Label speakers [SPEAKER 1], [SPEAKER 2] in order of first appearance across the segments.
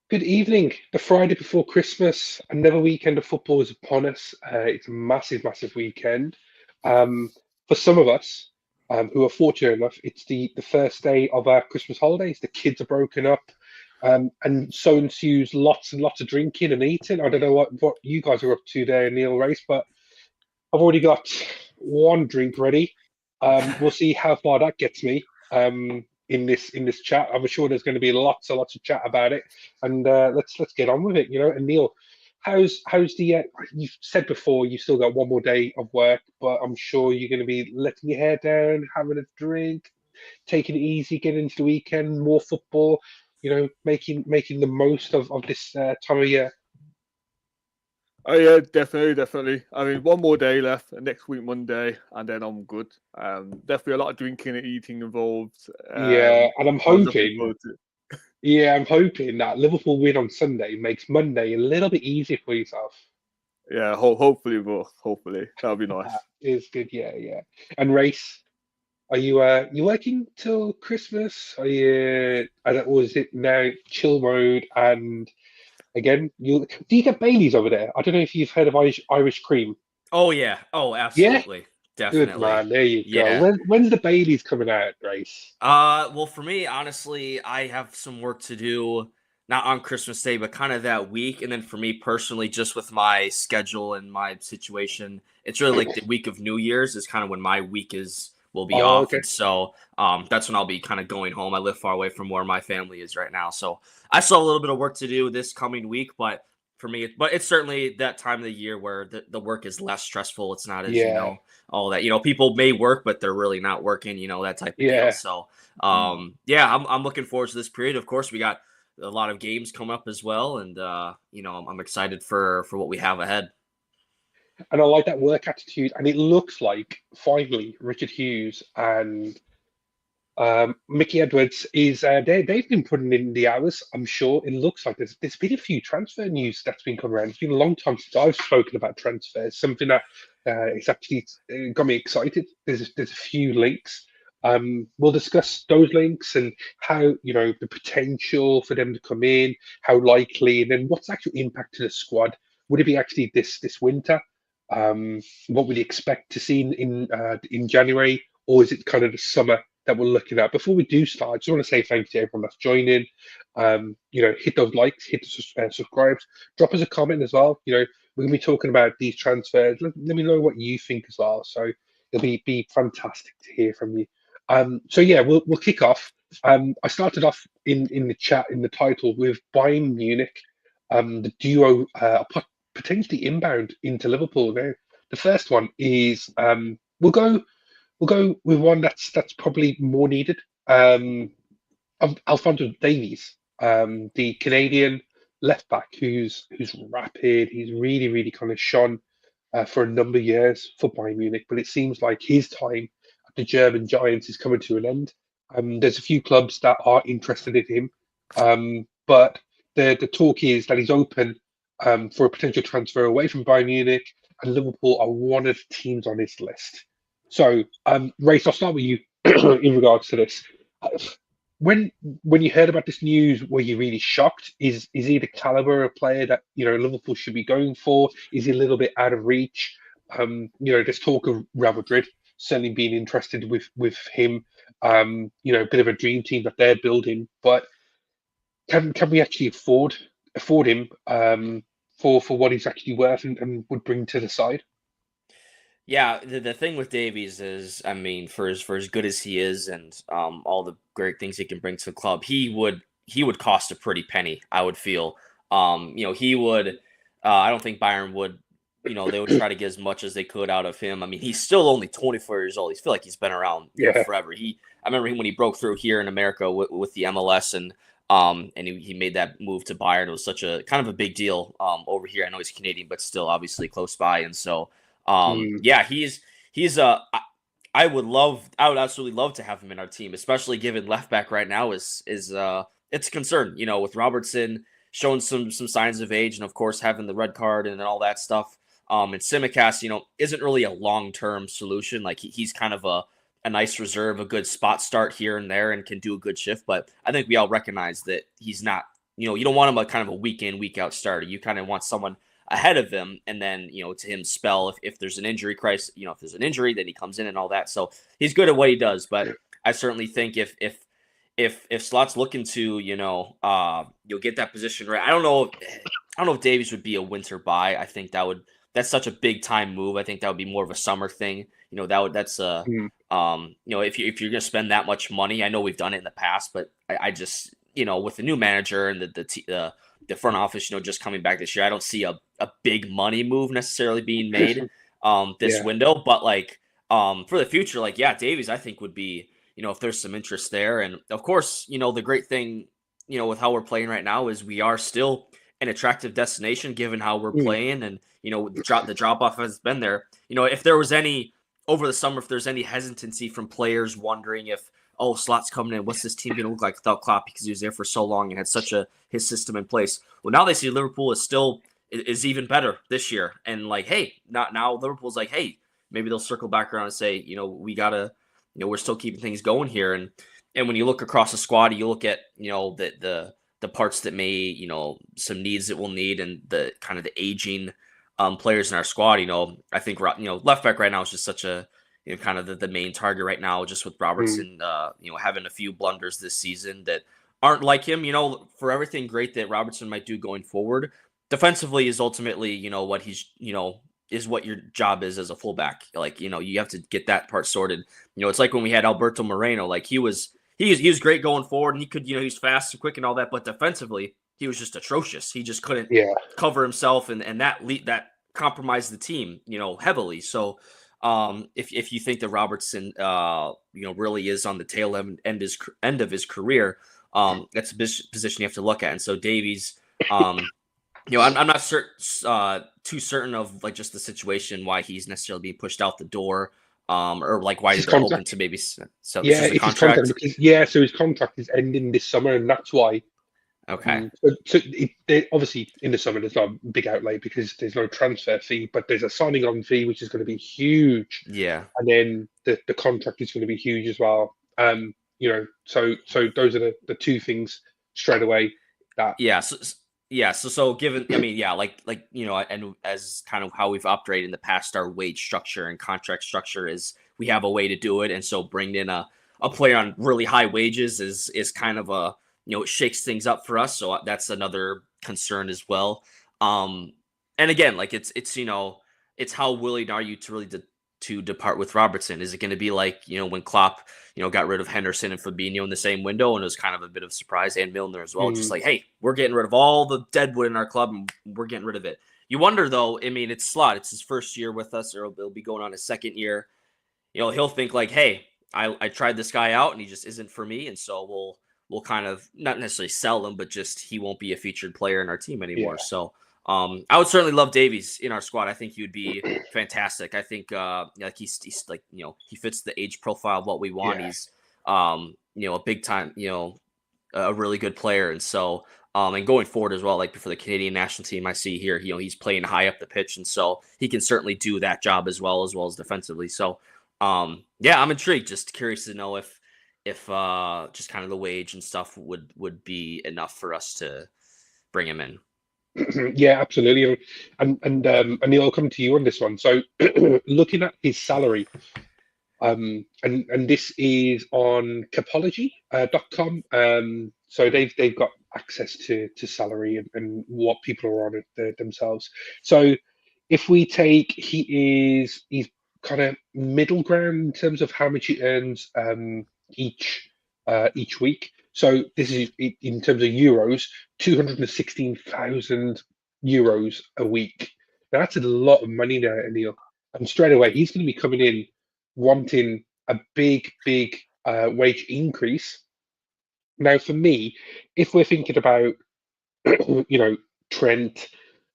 [SPEAKER 1] Good evening. The Friday before Christmas, another weekend of football is upon us. It's a massive, massive weekend. Um, for some of us who are fortunate enough, it's the first day of our Christmas holidays. The kids are broken up, and so ensues lots and lots of drinking and eating. I don't know what you guys are up to there, Neil Race, but I've already got one drink ready. We'll see how far that gets me. In this chat, I'm sure there's going to be lots and lots of chat about it, and let's get on with it. And Neil, how's the? You've said before you've still got one more day of work, but I'm sure you're going to be letting your hair down, having a drink, taking it easy, getting into the weekend, more football. Making the most of this time of year.
[SPEAKER 2] Oh yeah, definitely. I mean, one more day left, next week Monday, and then I'm good. Definitely a lot of drinking and eating involved.
[SPEAKER 1] Yeah, and
[SPEAKER 2] I was looking forward to it.
[SPEAKER 1] I'm hoping that Liverpool win on Sunday makes Monday a little bit easier for yourself.
[SPEAKER 2] Yeah, hopefully that'll be nice.
[SPEAKER 1] Is good, yeah, yeah. And race, are you working till Christmas? Are you? I don't, or is it now chill mode? And again, do you get Baileys over there? I don't know if you've heard of Irish cream.
[SPEAKER 3] Oh yeah. Oh,
[SPEAKER 1] Yeah,
[SPEAKER 3] absolutely.
[SPEAKER 1] good
[SPEAKER 3] Definitely.
[SPEAKER 1] man. There you go.
[SPEAKER 3] Yeah.
[SPEAKER 1] When's the Baileys coming out, Grace?
[SPEAKER 3] Well, for me, honestly, I have some work to do, not on Christmas Day, but kind of that week. And then for me personally, just with my schedule and my situation, it's really like the week of New Year's is kind of when my week will be
[SPEAKER 1] Oh,
[SPEAKER 3] off.
[SPEAKER 1] okay.
[SPEAKER 3] And so that's when I'll be kind of going home. I live far away from where my family is right now. So I still have a little bit of work to do this coming week, but for me, but it's certainly that time of the year where the work is less stressful. It's not as,
[SPEAKER 1] Yeah,
[SPEAKER 3] all that, people may work, but they're really not working, that type of deal.
[SPEAKER 1] yeah.
[SPEAKER 3] So
[SPEAKER 2] Mm.
[SPEAKER 3] yeah, I'm looking forward to this period. Of course, we got a lot of games come up as well, and I'm excited for what we have ahead.
[SPEAKER 1] And I like that work attitude. And it looks like finally Richard Hughes and Mickey Edwards is they've been putting in the hours. I'm sure it looks like there's been a few transfer news that's been coming around. It's been a long time since I've spoken about transfers. Something that is actually got me excited. There's a few links. We'll discuss those links and how the potential for them to come in, how likely, and then what's the actual impact to the squad. Would it be actually this winter? What would you expect to see in January, or is it kind of the summer that we're looking at? Before we do start, I just want to say thank you to everyone that's joining. Hit those likes, hit the subscribes, drop us a comment as well. We're gonna be talking about these transfers. Let me know what you think as well. So it'll be fantastic to hear from you. So yeah, we'll kick off. I started off in the chat in the title with Bayern Munich, the duo potentially inbound into Liverpool. Now, the first one is we'll go with one that's probably more needed. Alphonso Davies, the Canadian left back, who's rapid. He's really really kind of shone for a number of years for Bayern Munich, but it seems like his time at the German Giants is coming to an end. There's a few clubs that are interested in him, but the talk is that he's open for a potential transfer away from Bayern Munich, and Liverpool are one of the teams on his list. So, Race, I'll start with you in regards to this. Uh, When when you heard about this news, were you really shocked? Is he the caliber of player that Liverpool should be going for? Is he a little bit out of reach? There's talk of Real Madrid certainly being interested with him. A bit of a dream team that they're building, but can we actually afford him for what he's actually worth and would bring to the side?
[SPEAKER 3] Yeah, the thing with Davies is, I mean, for as good as he is, and all the great things he can bring to the club, he would cost a pretty penny. I would feel, he would. I don't think Bayern would. They would try to get as much as they could out of him. I mean, he's still only 24 years old. He feel like he's been around,
[SPEAKER 1] Yeah,
[SPEAKER 3] forever. I remember him when he broke through here in America with the MLS, and he made that move to Bayern. It was such a kind of a big deal over here. I know he's Canadian, but still obviously close by, and so.
[SPEAKER 1] mm,
[SPEAKER 3] Yeah, he's I would absolutely love to have him in our team, especially given left back right now is it's a concern, with Robertson showing some signs of age, and of course having the red card and all that stuff. And Simicast, isn't really a long-term solution. Like he's kind of a nice reserve, a good spot start here and there, and can do a good shift. But I think we all recognize that he's not you don't want him a kind of a week in, week out starter. You kind of want someone ahead of him, and then to him spell if there's an injury crisis, if there's an injury, then he comes in and all that. So he's good at what he does, but I certainly think if Slot's looking to you'll get that position right. I don't know if Davies would be a winter buy. I think that's such a big time move. I think that would be more of a summer thing. That's if you're gonna spend that much money, I know we've done it in the past, but I just with the new manager and the front office, just coming back this year, I don't see a big money move necessarily being made this window. But for the future, Davies, I think would be, if there's some interest there. And of course, the great thing, with how we're playing right now is we are still an attractive destination given how we're playing. And, the drop off has been there. If there was any over the summer, if there's any hesitancy from players wondering if, Slot's coming in, what's this team going to look like without Klopp, because he was there for so long and had such his system in place. Well, now they see Liverpool is even better this year. And now Liverpool's like, hey, maybe they'll circle back around and say, we gotta, we're still keeping things going here. And when you look across the squad, you look at, the parts that may, some needs that we'll need, and the kind of the aging players in our squad. I think, left back right now is just such a, kind of the main target right now, just with Robertson, having a few blunders this season that aren't like him. For everything great that Robertson might do going forward, defensively is ultimately, what he's, is what your job is as a fullback. You have to get that part sorted. It's like when we had Alberto Moreno, he was great going forward, and he could, he's fast and quick and all that, but defensively he was just atrocious. He just couldn't cover himself, and that compromised the team, heavily. So if you think that Robertson, really is on the tail end of his career, that's a position you have to look at. And so Davies, I'm not too certain of just the situation why he's necessarily being pushed out the door, or why they're open to maybe so
[SPEAKER 1] his contract. So his contract is ending this summer, and that's why.
[SPEAKER 3] Okay.
[SPEAKER 1] So obviously in the summer there's not a big outlay because there's no transfer fee, but there's a signing on fee which is going to be huge.
[SPEAKER 3] Yeah. And
[SPEAKER 1] then the contract is going to be huge as well. So those are the two things straight away.
[SPEAKER 3] So given, and as kind of how we've operated in the past, our wage structure and contract structure is we have a way to do it, and so bringing in a player on really high wages is kind of a, it shakes things up for us. So that's another concern as well. And again, it's how willing are you to really to depart with Robertson? Is it going to be when Klopp, got rid of Henderson and Fabinho in the same window, and it was kind of a bit of a surprise, and Milner as well, just hey, we're getting rid of all the deadwood in our club and we're getting rid of it. You wonder though, it's Slot, it's his first year with us, or he'll be going on his second year. He'll think hey, I tried this guy out and he just isn't for me, and so we'll kind of not necessarily sell him, but just he won't be a featured player in our team anymore. So I would certainly love Davies in our squad. I think he would be fantastic. I think he's he fits the age profile of what we want. He's a big time, a really good player. And so and going forward as well, for the Canadian national team, I see here, he's playing high up the pitch, and so he can certainly do that job as well as defensively. So I'm intrigued, just curious to know if just kind of the wage and stuff would be enough for us to bring him in.
[SPEAKER 1] Yeah, absolutely. And Neil, I'll come to you on this one. So looking at his salary, and this is on capology.com. So they've got access to salary and what people are on it themselves. So if we take, he's kind of middle ground in terms of how much he earns each week. So this is in terms of euros, 216,000 euros a week. Now, that's a lot of money there, Neil. And straight away, he's going to be coming in wanting a big wage increase. Now, for me, if we're thinking about, Trent,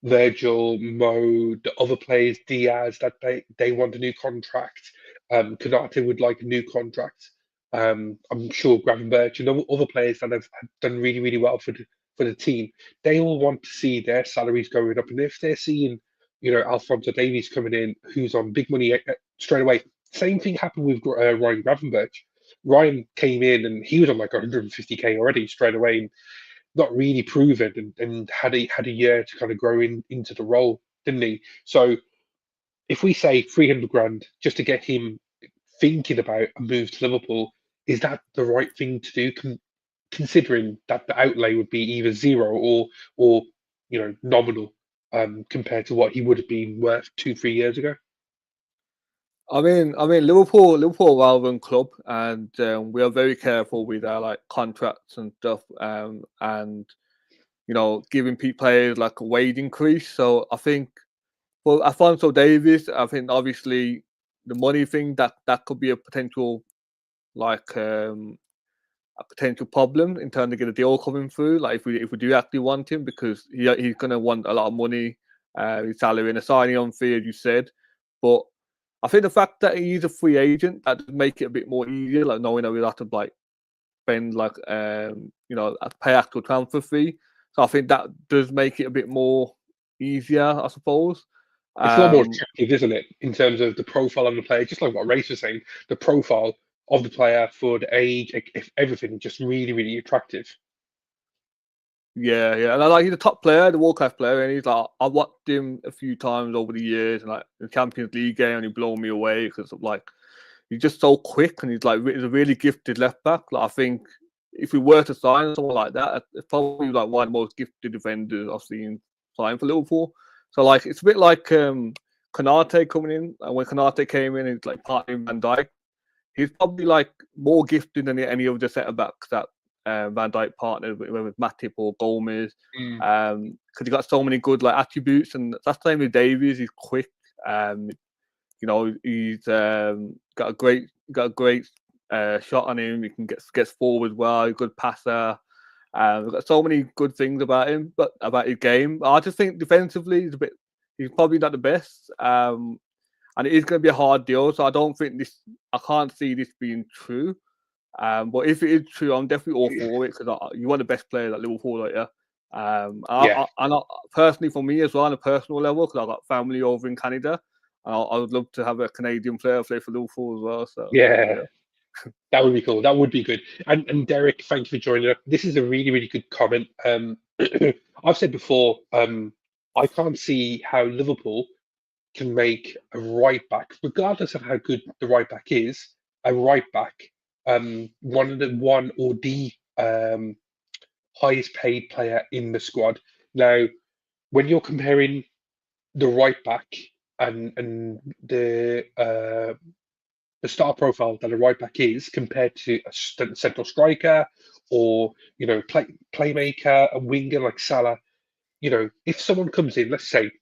[SPEAKER 1] Virgil, Mo, the other players, Diaz, that they want a new contract. Konate would like a new contract. I'm sure Gravenberch and other players that have done really, really well for the team, they all want to see their salaries going up. And if they're seeing, Alphonso Davies coming in, who's on big money straight away, same thing happened with Ryan Gravenberch. Ryan came in and he was on 150k already straight away. not really proven and had a year to kind of grow into the role, didn't he? So if we say 300 grand just to get him thinking about a move to Liverpool, is that the right thing to do? Considering that the outlay would be either zero or nominal compared to what he would have been worth 2-3 years ago.
[SPEAKER 2] Liverpool are a well-run club, and we are very careful with our like contracts and stuff, and giving players like a wage increase. So I think for Alphonso Davies, I think obviously the money thing that could be a potential problem in terms of get a deal coming through. Like if we do actually want him, because he's gonna want a lot of money, his salary and a signing on fee, as you said, but I think the fact that he's a free agent, that does make it a bit more easier, like knowing that we'll have to like spend pay actual transfer fee. So I think that does make it a bit more easier, I suppose.
[SPEAKER 1] It's a lot more attractive, isn't it, in terms of the profile of the player? Just like what Race was saying, the profile of the player for the age, if everything, just really, really attractive.
[SPEAKER 2] Yeah, and I like he's a top player, the world class player, and he's like I've watched him a few times over the years, and like the Champions League game, and he blew me away because of like he's just so quick, and he's a really gifted left back. Like I think if we were to sign someone like that, it's probably like one of the most gifted defenders I've seen sign for Liverpool. So like it's a bit like Konate coming in, and when Konate came in, he's like partnering Van Dijk. He's probably like more gifted than any of the centre backs that Van Dijk partnered with Matip or Gomez, because he got so many good like attributes, and that's the same with Davies. He's quick, he's got a great shot on him. He can get forward well. He's a good passer. We've got so many good things about him, but about his game. I just think defensively he's probably not the best. And it is going to be a hard deal, so I can't see this being true. But if it is true, I'm definitely all for it, because you want the best players at Liverpool, like, yeah. And personally, for me as well, on a personal level, because I've got family over in Canada, I would love to have a Canadian player play for Liverpool as well. So
[SPEAKER 1] yeah. That would be cool. That would be good. And Derek, thank you for joining us. This is a really, really good comment. I've said before, I can't see how Liverpool can make a right back, regardless of how good the right back is, a right back, one or the highest paid player in the squad. Now, when you're comparing the right back and the star profile that a right back is compared to a central striker or playmaker, a winger like Salah, if someone comes in, let's kind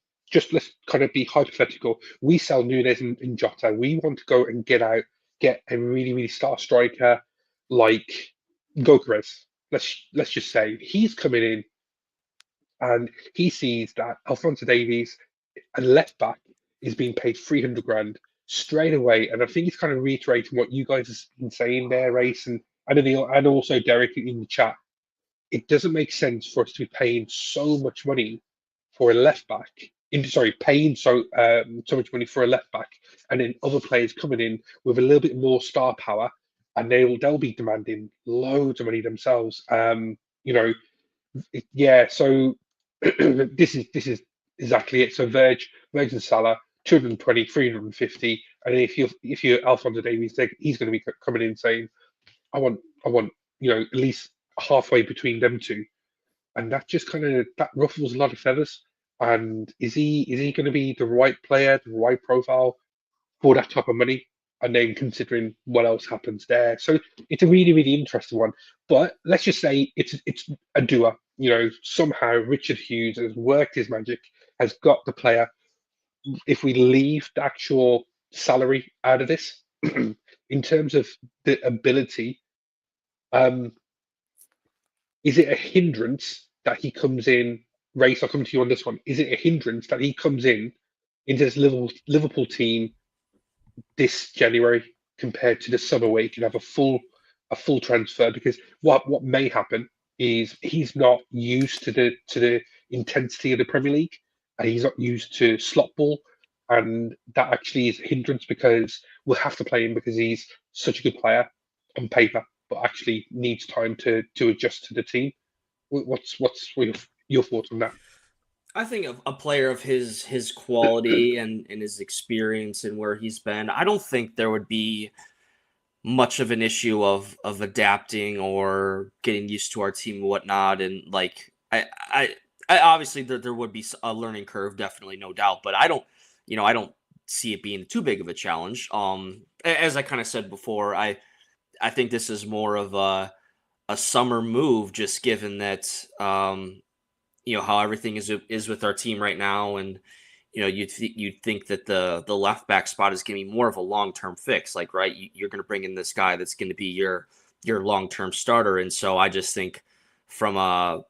[SPEAKER 1] of be hypothetical. We sell Nunes and Jota. We want to go and get a really, really star striker like Gokeres. Let's just say he's coming in and he sees that Alphonso Davies, a left back, is being paid 300 grand straight away. And I think it's kind of reiterating what you guys have been saying there, Race, and also Derek in the chat. It doesn't make sense for us to be paying so much money for a left back. Paying so much money for a left back, and then other players coming in with a little bit more star power, and they'll be demanding loads of money themselves. So this is exactly it. So Virg and Salah, 220, 350, and if you're Alphonso Davies, he's going to be coming in saying, I want at least halfway between them two, and that just that ruffles a lot of feathers. And is he going to be the right player, the right profile for that type of money? And then considering what else happens there, so it's a really, really interesting one. But let's just say it's a doer. Somehow Richard Hughes has worked his magic, has got the player. If we leave the actual salary out of this, in terms of the ability, is it a hindrance that he comes in? Race, I'll come to you on this one. Is it a hindrance that he comes into this Liverpool team this January compared to the summer where he can have a full transfer? Because what may happen is he's not used to the intensity of the Premier League, and he's not used to slot ball, and that actually is a hindrance, because we'll have to play him because he's such a good player on paper, but actually needs time to adjust to the team. What's your thoughts on that?
[SPEAKER 3] I think a player of his quality and his experience and where he's been, I don't think there would be much of an issue of adapting or getting used to our team and whatnot. And like I obviously there would be a learning curve, definitely, no doubt. But I don't see it being too big of a challenge. As I kind of said before, I think this is more of a summer move, just given that how everything is with our team right now, and you'd think that the left back spot is going to be more of a long term fix. Like, right, you're going to bring in this guy that's going to be your long term starter, and so I just think from a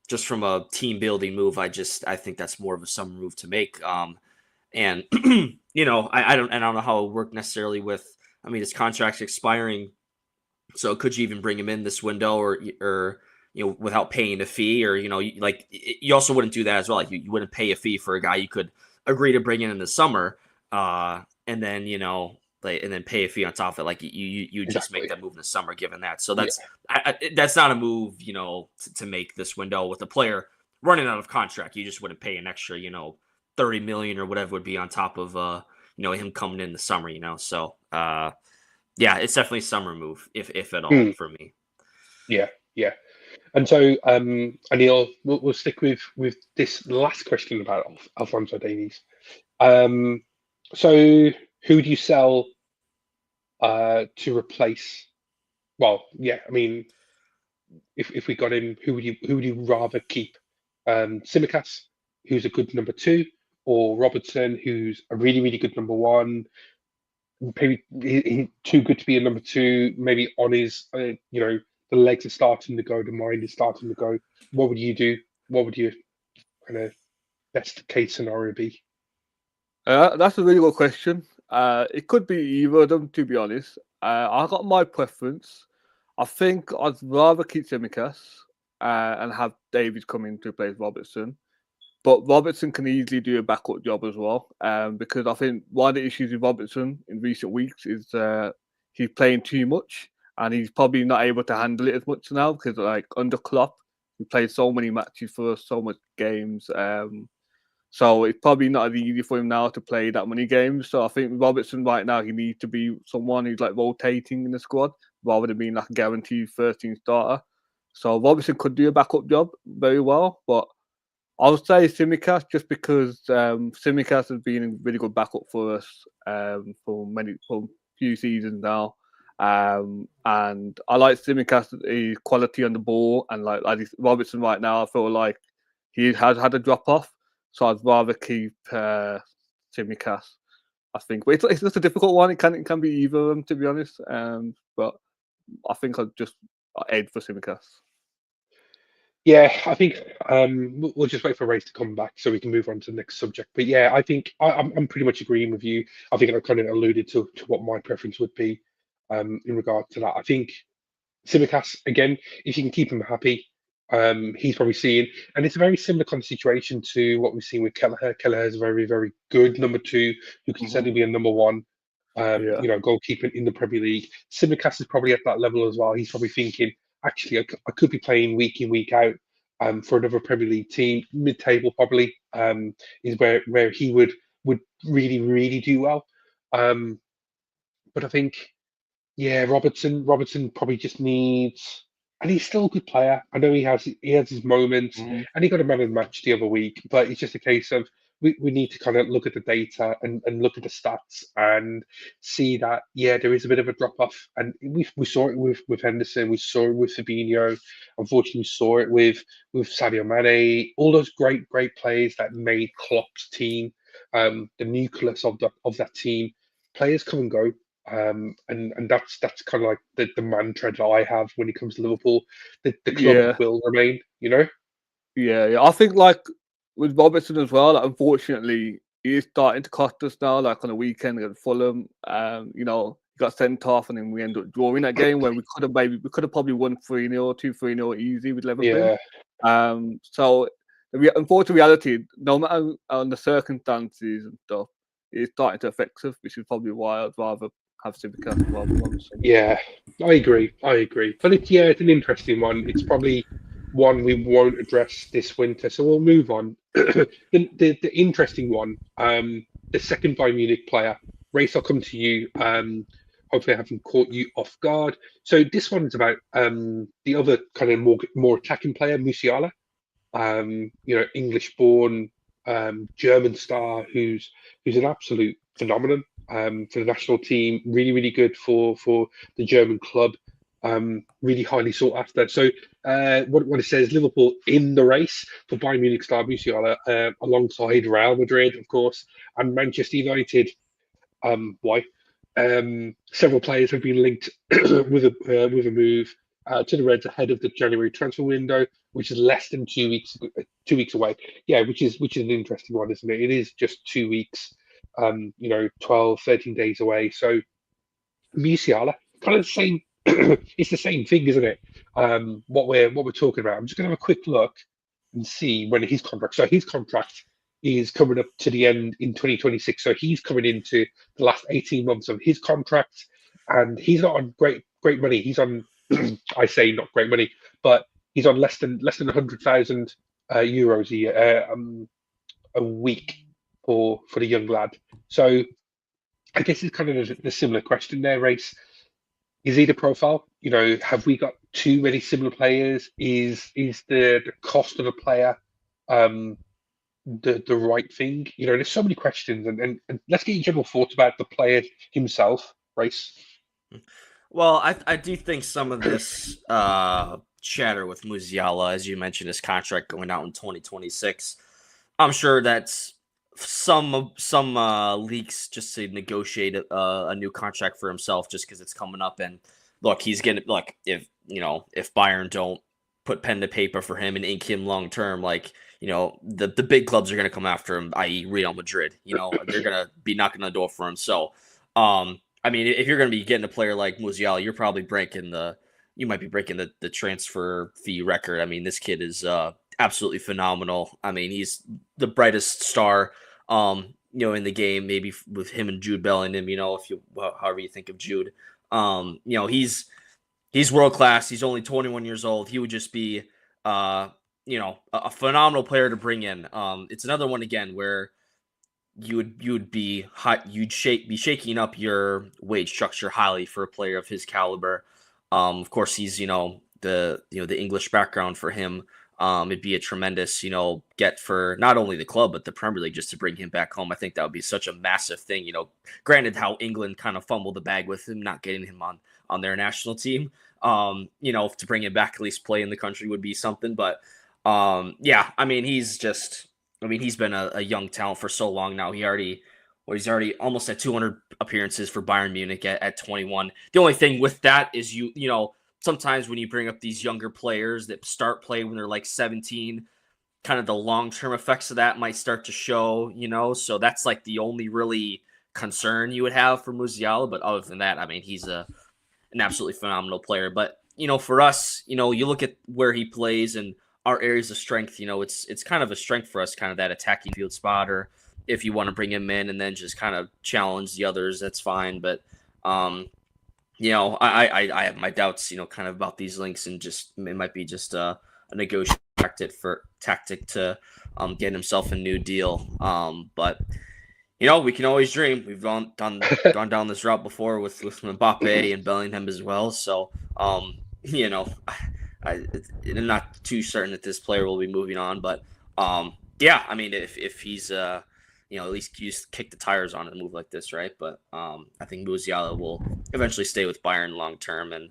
[SPEAKER 3] just from a team building move, I think that's more of a summer move to make. And I don't know how it would work necessarily with. I mean, his contract's expiring, so could you even bring him in this window, or without paying a fee, or like you also wouldn't do that as well. Like you wouldn't pay a fee for a guy you could agree to bring in the summer, and then and then pay a fee on top of it. Like you just make that move in the summer, given that. So that's that's not a move to make this window with a player running out of contract. You just wouldn't pay an extra 30 million or whatever would be on top of him coming in the summer. So yeah, it's definitely a summer move if at all for me.
[SPEAKER 1] Yeah. And so, Anil, we'll stick with this last question about Alphonso Davies. So, who do you sell to replace? Well, yeah, I mean, if we got him, who would you rather keep? Tsimikas, who's a good number 2, or Robertson, who's a really, really good number 1? Maybe he too good to be a number 2. Maybe on his, the legs are starting to go, the mind is starting to go. What would you do? What would your kind of best case scenario be?
[SPEAKER 2] That's a really good question. It could be either of them, to be honest. I got my preference. I think I'd rather keep Tsimikas and have Davies come in to replace Robertson. But Robertson can easily do a backup job as well, because I think one of the issues with Robertson in recent weeks is he's playing too much, and he's probably not able to handle it as much now because, like, under Klopp, he played so many matches for us, so much games. So it's probably not as easy for him now to play that many games. So I think Robertson right now, he needs to be someone who's like rotating in the squad rather than being like a guaranteed first-team starter. So Robertson could do a backup job very well, but I would say Tsimikas just because Tsimikas has been a really good backup for us for a few seasons now. And I like Tsimikas' quality on the ball, and like Robertson right now, I feel like he has had a drop off. So I'd rather keep Tsimikas, I think. But it's just a difficult one. It can be either of them, to be honest. But I think I'd just aid for Tsimikas.
[SPEAKER 1] Yeah, I think we'll just wait for Race to come back so we can move on to the next subject. But yeah, I think I'm pretty much agreeing with you. I think I kind of alluded to what my preference would be in regard to that. I think Tsimikas, again, if you can keep him happy, he's probably seeing, and it's a very similar kind of situation to what we've seen with Kelleher. Kelleher is a very, very good number 2 who can certainly be a number 1, goalkeeper in the Premier League. Tsimikas is probably at that level as well. He's probably thinking, actually, I could be playing week in, week out for another Premier League team. Mid-table probably is where he would really, really do well. But I think, yeah, Robertson probably just needs, and he's still a good player. I know he has his moments, and he got a man of the match the other week. But it's just a case of we need to kind of look at the data and look at the stats and see that there is a bit of a drop off. And we saw it with Henderson, we saw it with Fabinho. Unfortunately, we saw it with Sadio Mane. All those great players that made Klopp's team, the nucleus of that team. Players come and go. And that's kind of like the mantra that I have when it comes to Liverpool. The club will remain,
[SPEAKER 2] Yeah. I think like with Robertson as well, like, unfortunately, he is starting to cost us now. Like on a weekend against Fulham, he got sent off, and then we ended up drawing that game where we could have probably won 3-0, 2-3-0 easy with Liverpool.
[SPEAKER 1] Yeah.
[SPEAKER 2] So the unfortunate reality, no matter on the circumstances and stuff, it's starting to affect us, which is probably why I'd rather have to be careful of, obviously.
[SPEAKER 1] Yeah, I agree. But it's an interesting one. It's probably one we won't address this winter, so we'll move on. The interesting one, the second Bayern Munich player, Race. I'll come to you. Hopefully, I haven't caught you off guard. So this one's about the other kind of more attacking player, Musiala. English-born German star who's an absolute phenomenon for the national team. Really, really good for the German club. Really highly sought after. So what it says, Liverpool in the race for Bayern Munich star Musiala alongside Real Madrid, of course, and Manchester United. Why? Several players have been linked with a move to the Reds ahead of the January transfer window, which is less than 2 weeks away. Yeah, which is an interesting one, isn't it? It is just 2 weeks, 12, 13 days away. So Musiala, kind of the same. It's the same thing, isn't it? What we're talking about. I'm just going to have a quick look and see when his contract. So his contract is coming up to the end in 2026. So he's coming into the last 18 months of his contract, and he's not on great money. He's on, I say not great money, but he's on less than 100,000 euros a week for the young lad. So I guess it's kind of the similar question there, Race. Is he the profile? Have we got too many similar players? Is the cost of a player the right thing? There's so many questions, and let's get your general thoughts about the player himself, Race.
[SPEAKER 3] Well, I do think some of this chatter with Musiala, as you mentioned, his contract going out in 2026. I'm sure that's some leaks just to negotiate a new contract for himself, just because it's coming up. And look, he's gonna if Bayern don't put pen to paper for him and ink him long term, the big clubs are gonna come after him, i.e. Real Madrid. They're gonna be knocking on the door for him. So, I mean, if you're gonna be getting a player like Musiala, you're probably breaking the transfer fee record. I mean, this kid is absolutely phenomenal. I mean, he's the brightest star, in the game, maybe with him and Jude Bellingham, however you think of Jude. He's world class. He's only 21 years old. He would just be, a phenomenal player to bring in. It's another one again where you'd be hot. Be shaking up your wage structure highly for a player of his caliber. Of course, he's the English background for him. It'd be a tremendous get for not only the club but the Premier League, just to bring him back home. I think that would be such a massive thing. Granted how England kind of fumbled the bag with him not getting him on their national team. To bring him back, at least play in the country, would be something. But yeah, I mean, he's been a young talent for so long now. He's already almost at 200 appearances for Bayern Munich at 21. The only thing with that is sometimes when you bring up these younger players that start playing when they're like 17, kind of the long-term effects of that might start to show, so that's like the only really concern you would have for Musiala. But other than that, I mean, he's an absolutely phenomenal player. But, for us, you look at where he plays and our areas of strength, it's kind of a strength for us, kind of that attacking field spot, or if you want to bring him in and then just kind of challenge the others, that's fine. But, I have my doubts, kind of about these links, and just it might be just a negotiating tactic to get himself a new deal. But we can always dream. We've gone down this route before with Mbappe and Bellingham as well. So I'm not too certain that this player will be moving on. But yeah, I mean, if he's at least kick the tires on a move like this, right? But I think Musiala will eventually stay with Bayern long term, and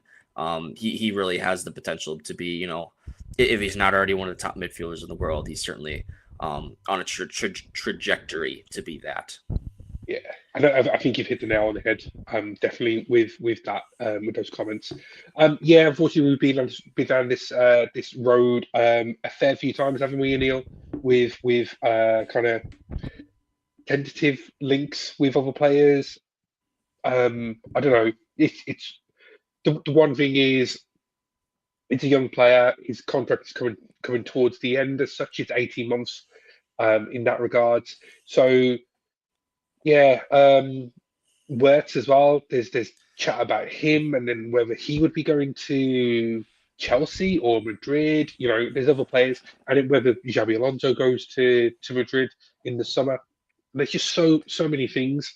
[SPEAKER 3] he really has the potential to be, if he's not already one of the top midfielders in the world, he's certainly on a trajectory to be that.
[SPEAKER 1] Yeah, and I think you've hit the nail on the head. Definitely with that, with those comments. Yeah, unfortunately, we've been down this road a fair few times, haven't we, Anil? With kind of tentative links with other players. I don't know. It's the one thing is, it's a young player. His contract is coming towards the end. As such, it's 18 months in that regards. So yeah, Wirtz as well. There's chat about him, and then whether he would be going to Chelsea or Madrid. There's other players, and then whether Xabi Alonso goes to Madrid in the summer. There's just so many things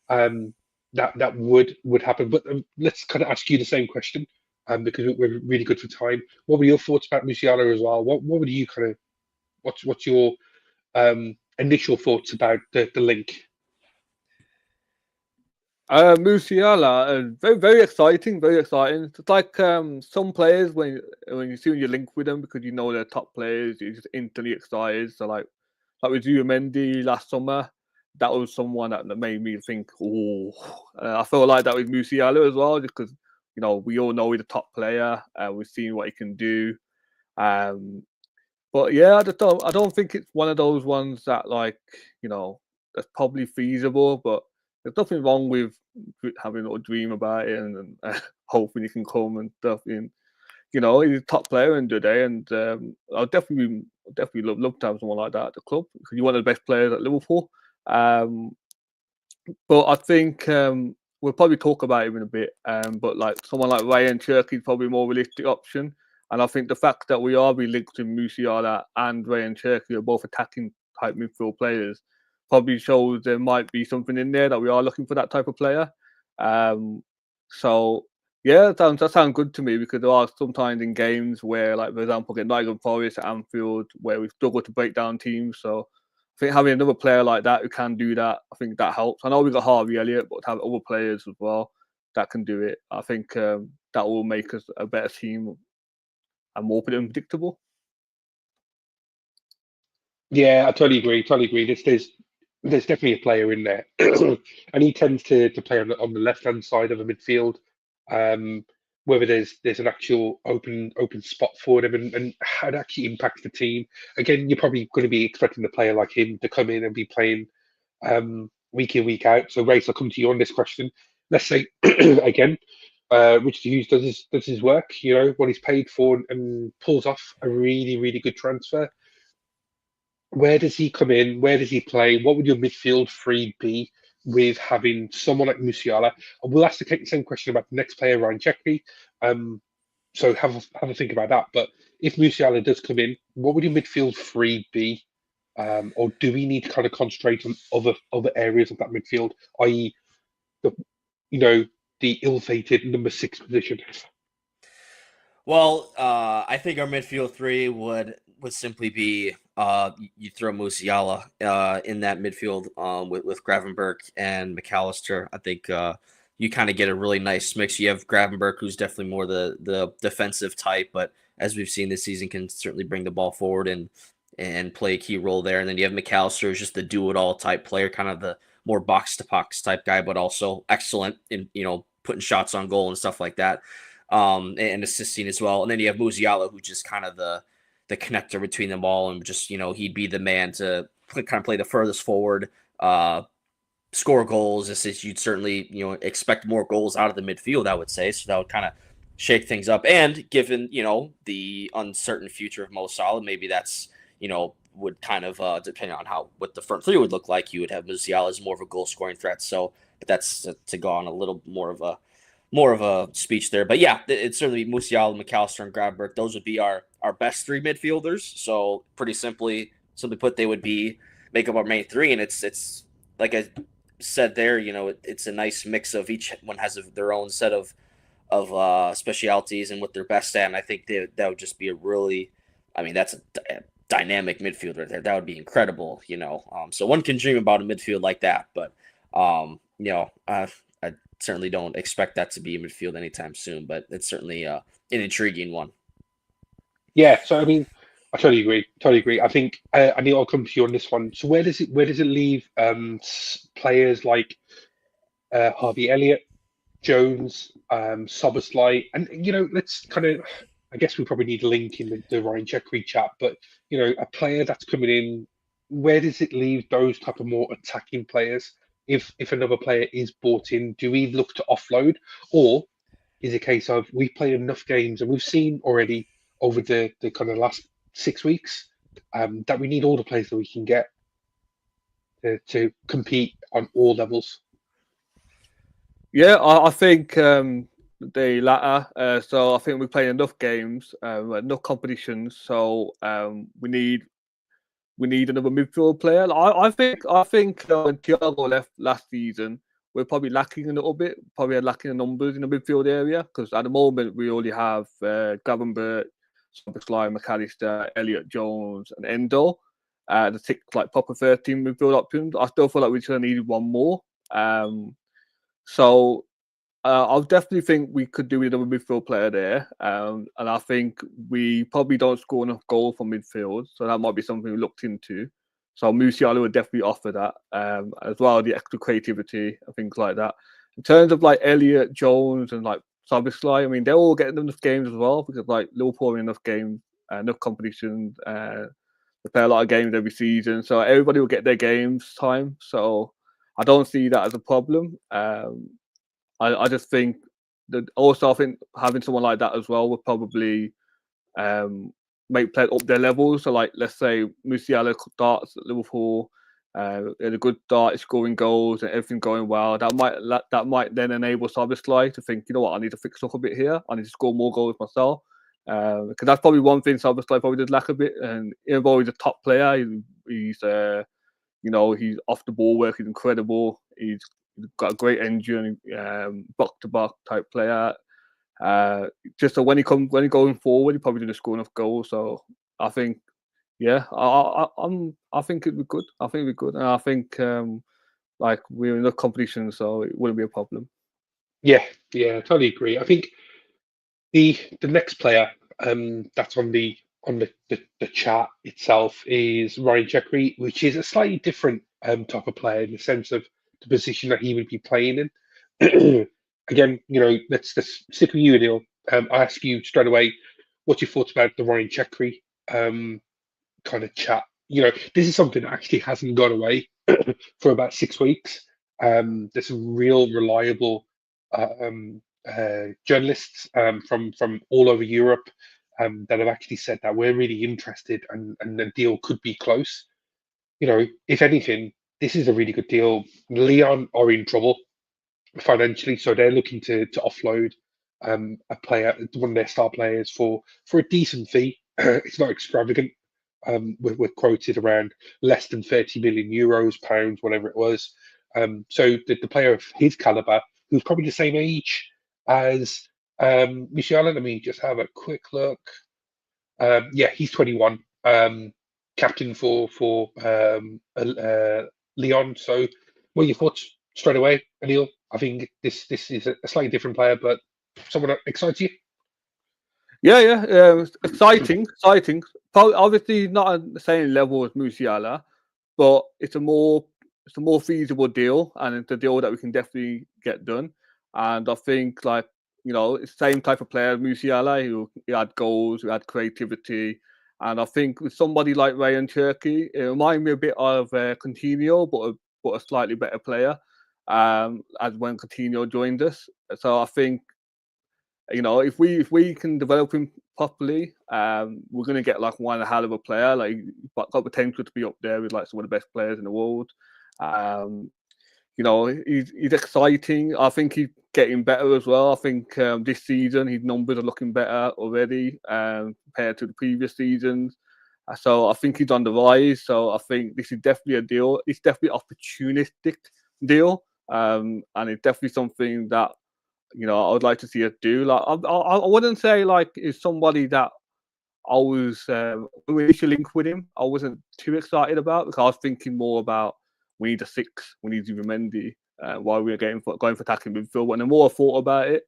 [SPEAKER 1] that would happen. But let's kind of ask you the same question, because we're really good for time. What were your thoughts about Musiala as well? What would you kind of what's your initial thoughts about the link?
[SPEAKER 2] Musiala, very exciting, very exciting. It's like some players when you see when you link with them because you know they're top players, you're just instantly excited. So like with Mendy last summer, that was someone that made me think, oh, I felt like that with Musiala as well, just because we all know he's a top player, we've seen what he can do. But yeah, I don't think it's one of those ones that that's probably feasible, but there's nothing wrong with having a little dream about it and hoping he can come and stuff. And he's a top player in today, and I'll definitely love to have someone like that at the club because you're one of the best players at Liverpool. But I think we'll probably talk about him in a bit. But like someone like Rayan Cherki is probably a more realistic option. And I think the fact that we are being linked to Musiala and Rayan Cherki are both attacking type midfield players probably shows there might be something in there that we are looking for that type of player. So yeah, that sounds good to me because there are sometimes in games where, like for example, against Nottingham Forest at Anfield, where we struggle to break down teams. So I think having another player like that who can do that, I think that helps. I know we've got Harvey Elliott, but to have other players as well that can do it, I think that will make us a better team and more predictable.
[SPEAKER 1] Yeah, I totally agree. Totally agree. There's definitely a player in there, and he tends to play on the left hand side of the midfield. Um, whether there's an actual open spot for him and how it actually impacts the team. Again, you're probably going to be expecting a player like him to come in and be playing week in week out. So, Race, I'll come to you on this question. Let's say again, Richard Hughes does his work. What he's paid for, and pulls off a really good transfer. Where does he come in? Where does he play? What would your midfield three be with having someone like Musiala? And we'll ask the same question about the next player, Ryan Chekri. So have a think about that. But if Musiala does come in, what would your midfield three be? Or do we need to kind of concentrate on other areas of that midfield, i.e., the the ill-fated number 6 position?
[SPEAKER 3] Well, I think our midfield three would simply be you throw Musiala in that midfield with Gravenberch and McAllister. I think you kind of get a really nice mix. You have Gravenberch, who's definitely more the defensive type, but as we've seen this season, can certainly bring the ball forward and play a key role there. And then you have McAllister, who's just the do-it-all type player, kind of the more box-to-box type guy, but also excellent in putting shots on goal and stuff like that. And assisting as well. And then you have Musiala, who's just kind of the connector between them all, and just he'd be the man to kind of play the furthest forward, score goals. You'd certainly expect more goals out of the midfield, I would say. So that would kind of shake things up. And given the uncertain future of Mo Salah, maybe that's would kind of depending on what the front three would look like. You would have Musiala as more of a goal scoring threat. So, but that's to go on a little more of a speech there. But yeah, it's certainly Musiala, McAllister, and Gravenberch. Those would be our best three midfielders. So pretty simply put, they would make up our main three. And it's like I said there, it's a nice mix of each one has their own set of specialities and what they're best at. And I think that would just be that's a dynamic midfield right there. That would be incredible, So one can dream about a midfield like that, but I certainly don't expect that to be a midfield anytime soon, but it's certainly an intriguing one.
[SPEAKER 1] Yeah, so I mean, I totally agree. Totally agree. I think I need. I'll come to you on this one. So where does it leave players like Harvey Elliott, Jones, Soboslai, and let's kind of. I guess we probably need a link in the Ryan Chekri chat, but a player that's coming in, where does it leave those type of more attacking players? If another player is bought in, do we look to offload, or is a case of we play enough games and we've seen already over the kind of last 6 weeks that we need all the players that we can get to compete on all levels?
[SPEAKER 2] Yeah, I think the latter. So I think we're playing enough games, enough competitions. So we need another midfield player. I think when Thiago left last season, we're probably lacking a little bit. Probably lacking the numbers in the midfield area because at the moment we only have Gravenberch, Szoboszlai, McAllister, Elliot Jones, and Endo. The six like proper 13 midfield options. I still feel like we still needed one more. So I definitely think we could do with another midfield player there. And I think we probably don't score enough goals from midfield. So that might be something we looked into. So Musiala would definitely offer that, as well, the extra creativity and things like that. In terms of like Elliot Jones and like Szoboszlai, I mean, they're all getting enough games as well because like Liverpool are in enough games, enough competitions. They play a lot of games every season. So everybody will get their games time. So I don't see that as a problem. I just think that also I think having someone like that as well would probably make players up their levels. So like let's say Musiala starts at Liverpool, had a good start, scoring goals and everything going well. That might then enable Szoboszlai to think, you know what, I need to fix up a bit here. I need to score more goals myself. Because that's probably one thing Szoboszlai probably did lack a bit. And even though he's a top player, he's you know, he's off the ball work is incredible. He's got a great engine, box to box type player. Just so when he going forward, he probably didn't score enough goals. So I think, yeah, I think it'd be good. I think it'd be good, and I think like we're in the competition, so it wouldn't be a problem.
[SPEAKER 1] Yeah, I totally agree. I think the next player that's on the chat itself is Rayan Cherki, which is a slightly different type of player in the sense of the position that he would be playing in. Again, you know, let's stick with you, Anil. I ask you straight away, what's your thoughts about the Rayan Cherki kind of chat? You know, this is something that actually hasn't gone away for about 6 weeks. There's some real reliable journalists from all over Europe that have actually said that we're really interested and the deal could be close. You know, if anything, this is a really good deal. Lyon are in trouble financially, so they're looking to offload a player, one of their star players, for a decent fee. It's not extravagant. We're quoted around less than 30 million euros, pounds, whatever it was. So the player of his caliber, who's probably the same age as Musiala, let me just have a quick look. Yeah, he's 21. Captain for Lyon. So, what are your thoughts straight away, Anil? I think this is a slightly different player, but someone that excites you.
[SPEAKER 2] Yeah. Exciting. Probably, obviously not at the same level as Musiala, but it's a more feasible deal, and it's a deal that we can definitely get done. And I think like, you know, it's the same type of player as Musiala, who he had goals, who had creativity. And I think with somebody like Rayan Cherki, it reminded me a bit of Coutinho, but a slightly better player. As when Coutinho joined us, so I think, you know, if we can develop him properly, we're gonna get like one hell of a player. Like, got potential to be up there with like some of the best players in the world. Um, you know, he's exciting. I think he's getting better as well. I think this season his numbers are looking better already compared to the previous seasons. So I think he's on the rise. So I think this is definitely a deal. It's definitely an opportunistic deal, and it's definitely something that, you know, I would like to see us do. Like, I wouldn't say like it's somebody that I was initially linked with him. I wasn't too excited about, because I was thinking more about we need a six, we need Zubimendi, while we were going for attacking midfield. And the more I thought about it,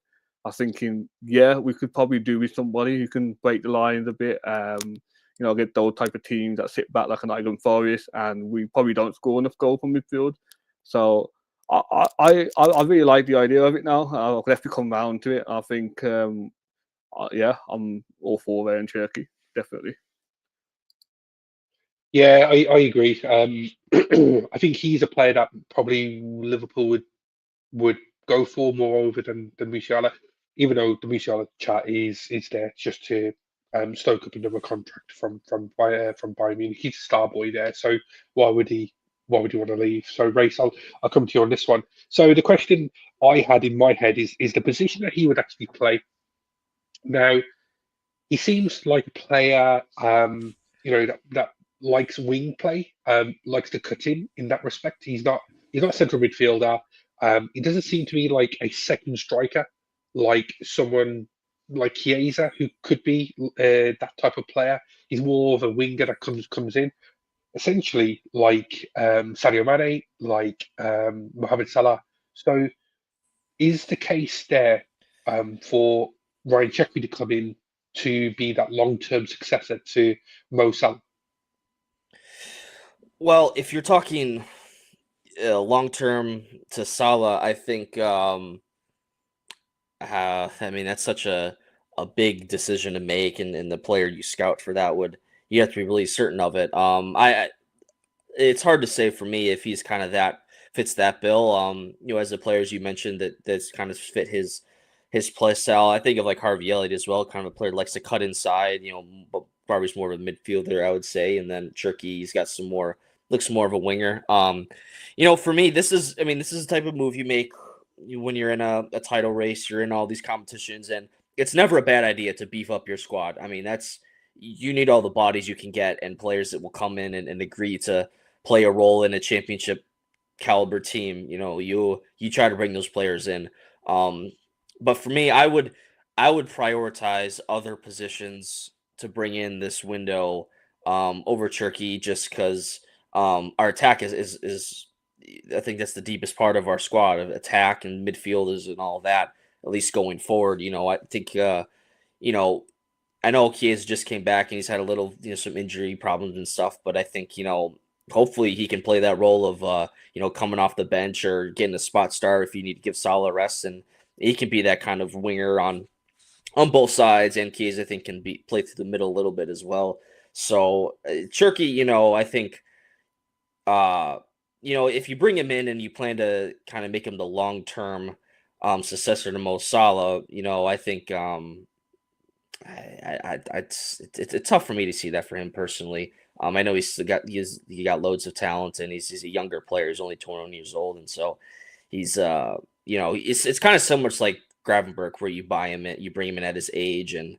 [SPEAKER 2] I was thinking, yeah, we could probably do with somebody who can break the lines a bit. You know, get those type of teams that sit back like an Nottingham Forest, and we probably don't score enough goal from midfield. So I really like the idea of it now. I'll have to come round to it. I think, yeah, I'm all for Rayan Cherki, definitely.
[SPEAKER 1] Yeah, I agree. I think he's a player that probably Liverpool would go for more over than Musiala, even though the Musiala chat is there just to stoke up another contract from Bayern Munich. He's a star boy there, so why would he why would you want to leave? So, Race, I'll come to you on this one. So, the question I had in my head is the position that he would actually play. Now, he seems like a player, that likes wing play, likes to cut in that respect. He's not a central midfielder. He doesn't seem to be like a second striker, like someone like Chiesa, who could be that type of player. He's more of a winger that comes in, essentially like Sadio Mane, like Mohamed Salah. So, is the case there for Ryan Chekri to come in to be that long-term successor to Mo Salah?
[SPEAKER 3] Well, if you're talking long term to Salah, I think I mean that's such a big decision to make, and the player you scout for that you have to be really certain of it. It's hard to say for me if he's kind of that fits that bill. As the players you mentioned that's kind of fit his play style. I think of like Harvey Elliott as well, kind of a player that likes to cut inside. But Barbie's more of a midfielder, I would say, and then Cherki, he's got looks more of a winger. For me, this is the type of move you make when you're in a title race, you're in all these competitions, and it's never a bad idea to beef up your squad. I mean, you need all the bodies you can get and players that will come in and agree to play a role in a championship caliber team. You try to bring those players in. But for me, I would prioritize other positions to bring in this window over Cherki, just because our attack is I think that's the deepest part of our squad, of attack and midfielders and all that. At least going forward, I think I know Chiesa just came back and he's had a little some injury problems and stuff, but I think hopefully he can play that role of coming off the bench or getting a spot start if you need to give Salah a rest, and he can be that kind of winger on both sides. And Chiesa, I think, can play through the middle a little bit as well. So Cherki, I think if you bring him in and you plan to kind of make him the long-term successor to Mo Salah, I think it's tough for me to see that for him personally. I know he got loads of talent, and he's a younger player. He's only 21 years old, and so he's it's kind of similar to like Gravenberch, where you bring him in at his age, and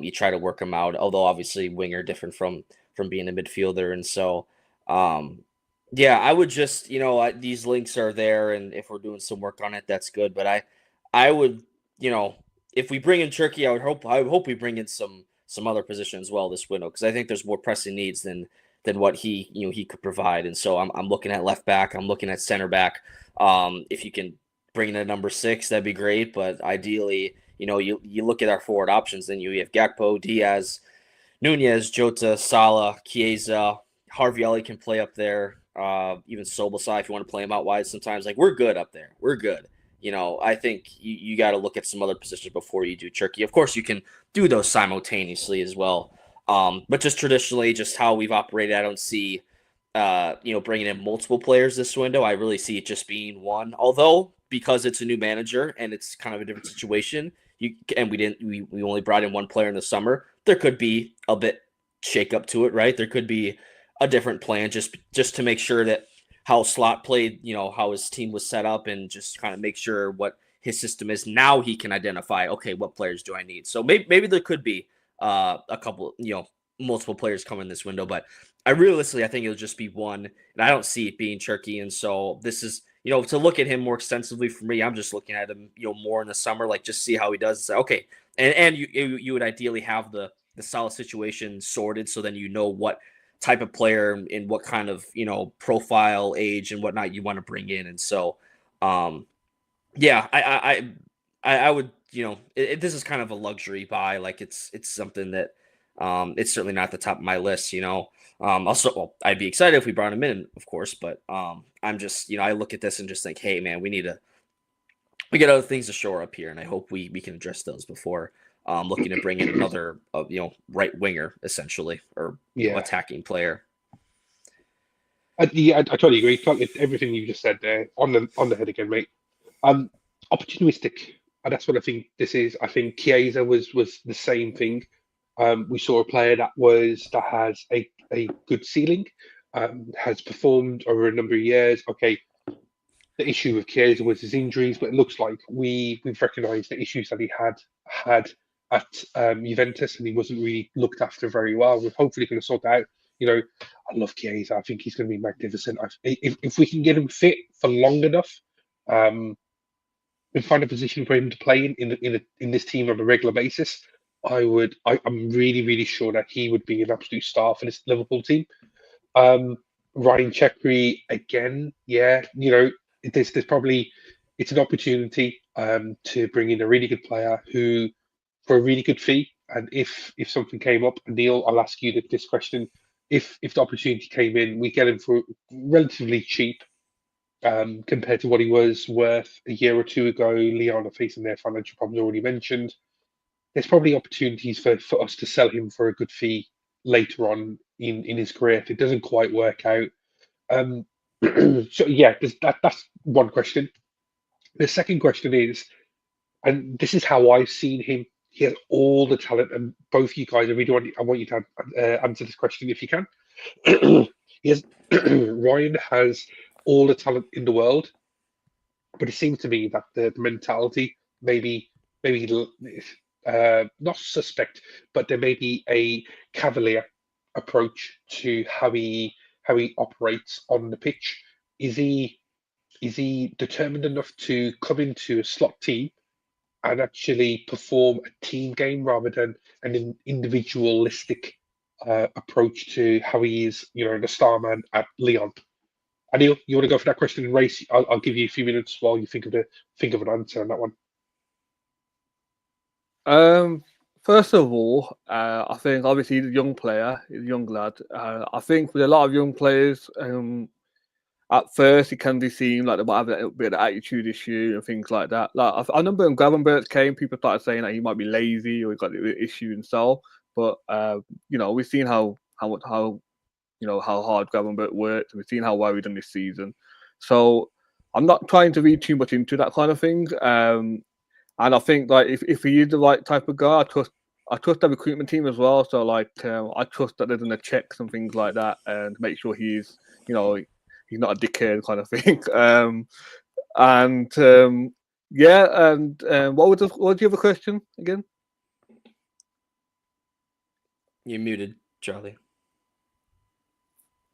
[SPEAKER 3] you try to work him out. Although obviously winger different from being a midfielder, and so I would just these links are there, and if we're doing some work on it, that's good. But I would if we bring in Cherki, I would hope we bring in some other positions as well this window, because I think there's more pressing needs than what he could provide. And so I'm looking at left back, I'm looking at center back. If you can bring in a number 6, that'd be great. But ideally, you look at our forward options, then you have Gakpo, Diaz, Nunez, Jota, Salah, Chiesa, Harvey Elliott can play up there. Even Sobosai, if you want to play him out wide sometimes. Like, we're good up there. We're good. I think you got to look at some other positions before you do Cherki. Of course, you can do those simultaneously as well. But just traditionally, just how we've operated, I don't see, bringing in multiple players this window. I really see it just being one. Although, because it's a new manager and it's kind of a different situation, we only brought in one player in the summer, there could be a bit shake up to it, right? There could be a different plan just to make sure that how Slot played, how his team was set up, and just kind of make sure what his system is. Now he can identify, okay, what players do I need? So maybe there could be a couple, multiple players coming this window, but I think it'll just be one, and I don't see it being Cherki. And so this is, to look at him more extensively for me, I'm just looking at him, more in the summer, like just see how he does. Okay. And you would ideally have the Salah situation sorted, so then what type of player and what kind of profile, age, and whatnot you want to bring in. And so I would this is kind of a luxury buy. Like it's something that it's certainly not the top of my list. Also, I'd be excited if we brought him in, of course, but I'm just I look at this and just think, hey man, we get other things to shore up here, and I hope we can address those before looking to bring in another, right winger, essentially, or attacking player.
[SPEAKER 1] I totally agree. Everything you just said there on the head again, mate. Opportunistic, and that's what I think this is. I think Chiesa was the same thing. We saw a player that has a good ceiling, has performed over a number of years. Okay, the issue with Chiesa was his injuries, but it looks like we've recognised the issues that he had at Juventus, and he wasn't really looked after very well. We're hopefully going to sort that out. You know, I love Chiesa. I think he's going to be magnificent. If we can get him fit for long enough, and find a position for him to play in this team on a regular basis, I'm really sure that he would be an absolute star for this Liverpool team. Rayan Cherki again, yeah, you know, there's probably it's an opportunity to bring in a really good player who for a really good fee. And if something came up, Neil, I'll ask you this question: if the opportunity came in, we get him for relatively cheap compared to what he was worth a year or two ago. Lyon are facing their financial problems already mentioned. There's probably opportunities for us to sell him for a good fee later on in his career if it doesn't quite work out. So yeah, that's one question. The second question is, and this is how I've seen him. He has all the talent, and both you guys, I want you to answer this question if you can. Ryan has all the talent in the world, but it seems to me that the mentality maybe not suspect, but there may be a cavalier approach to how he operates on the pitch. Is he determined enough to come into a slot team and actually perform a team game rather than an individualistic approach to how he is, you know, the star man at Lyon? Anil, you want to go for that question and race? I'll give you a few minutes while you think of an answer on that one.
[SPEAKER 2] First of all, I think obviously he's a young player, he's a young lad. I think with a lot of young players, at first it can be seen like they might have a little bit of attitude issue and things like that. Like I remember when Gravenberch came, people started saying that he might be lazy or he got an issue himself. But you know, we've seen how you know how hard Gravenberch worked. We've seen how well he's done this season. So I'm not trying to read too much into that kind of thing. And I think like if he is the right type of guy, I trust the recruitment team as well. So like I trust that they're gonna check some things like that and make sure he's, you know, he's not a dickhead kind of thing. Yeah, and what was the other question again?
[SPEAKER 3] You're muted, Charlie.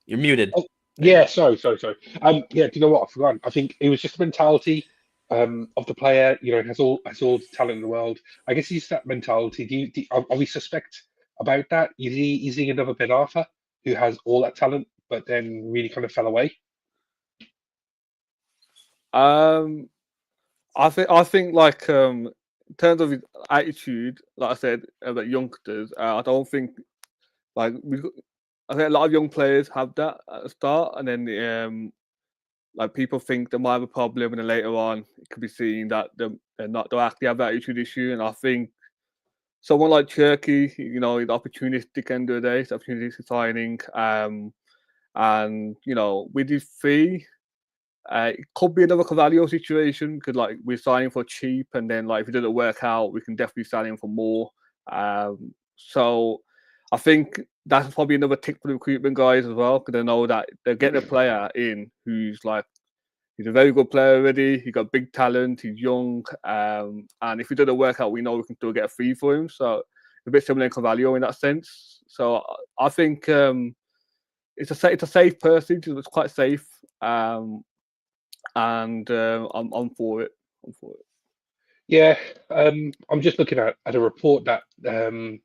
[SPEAKER 3] You're muted.
[SPEAKER 1] Oh, yeah, sorry. Yeah, do you know what? I forgot. I think it was just the mentality of the player. You know, has all the talent in the world. I guess it's that mentality. Are we suspect about that? Is he another Ben Arthur who has all that talent but then really kind of fell away?
[SPEAKER 2] I think like in terms of his attitude, like I said about youngsters, I don't think like I think a lot of young players have that at the start, and then like people think they might have a problem, and then later on it could be seen that they actually have that attitude issue. And I think someone like Chekri, you know, the opportunistic end of the day, it's opportunistic signing, and you know, with his fee. It could be another Cavallo situation. Could like we're signing for cheap, and then like if it doesn't work out, we can definitely sign him for more. So I think that's probably another tick for the recruitment guys as well, because they know that they're getting a player in who's like he's a very good player already. He's got big talent. He's young, and if it doesn't work out, we know we can still get a fee for him. So it's a bit similar to Cavallo in that sense. So I think it's a safe person. It's quite safe. And I'm for it.
[SPEAKER 1] Yeah, I'm just looking at a report that there's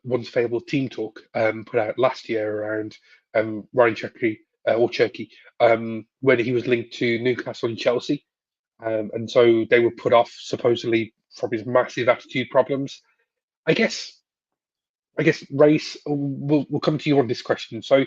[SPEAKER 1] Once Fabled Team Talk put out last year around Ryan Chekri or Cherki, when he was linked to Newcastle and Chelsea, and so they were put off supposedly from his massive attitude problems. I guess Race, we'll come to you on this question. So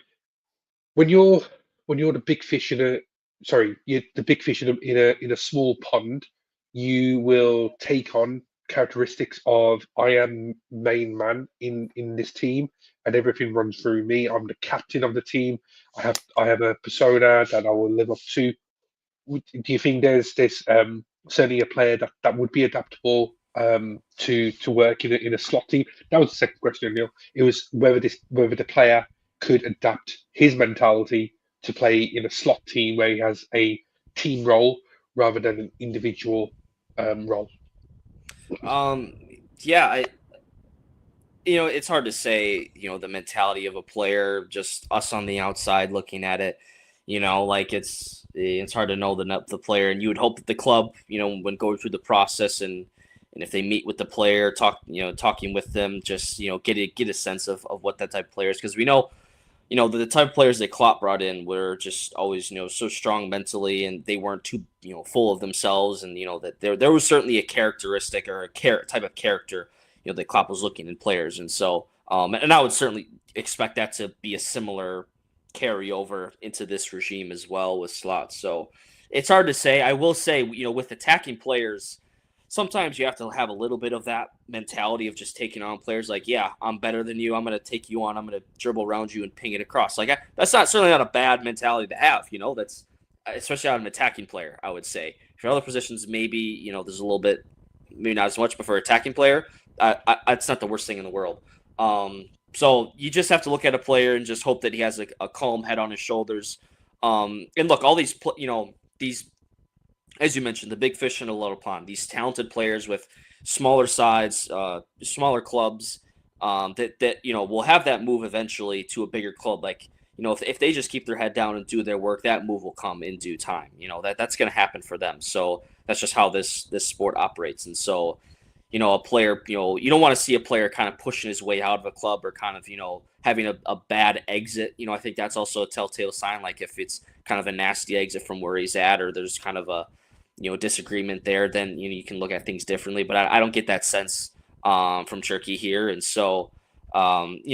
[SPEAKER 1] when you're the big fish you're the big fish in a small pond, you will take on characteristics of I am main man in this team, and everything runs through me. I'm the captain of the team. I have a persona that I will live up to. Do you think there's certainly a player that would be adaptable to work in a slot team? That was the second question, Neil. It was whether the player could adapt his mentality to play in a slot team where he has a team role rather than an individual role.
[SPEAKER 3] Yeah, it's hard to say, the mentality of a player, just us on the outside looking at it, like it's hard to know the player, and you would hope that the club, when going through the process and if they meet with the player, talking with them, just, get a sense of what that type of player is. Because we know, the type of players that Klopp brought in were just always, so strong mentally, and they weren't too, full of themselves. And, that there was certainly a characteristic or type of character, that Klopp was looking in players. And so, and I would certainly expect that to be a similar carryover into this regime as well with Slots. So it's hard to say. I will say, with attacking players, sometimes you have to have a little bit of that mentality of just taking on players like, yeah, I'm better than you. I'm going to take you on. I'm going to dribble around you and ping it across. Like, that's certainly not a bad mentality to have, that's especially on an attacking player, I would say. For other positions, maybe, there's a little bit, maybe not as much, but for attacking player, it's not the worst thing in the world. So you just have to look at a player and just hope that he has a calm head on his shoulders. And look, all these, these, as you mentioned, the big fish in a little pond, these talented players with smaller sides, smaller clubs, that will have that move eventually to a bigger club. Like, if they just keep their head down and do their work, that move will come in due time. That's going to happen for them. So that's just how this sport operates. And so, a player, you don't want to see a player kind of pushing his way out of a club or kind of, having a bad exit. I think that's also a telltale sign. Like if it's kind of a nasty exit from where he's at, or there's kind of a, disagreement there, then, you can look at things differently. But I don't get that sense from Cherki here. And so,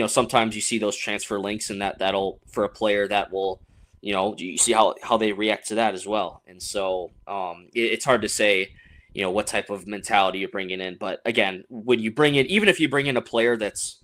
[SPEAKER 3] sometimes you see those transfer links, and that'll, for a player, that will, you see how they react to that as well. And so it's hard to say, what type of mentality you're bringing in. But again, when you bring in, even if you bring in a player that's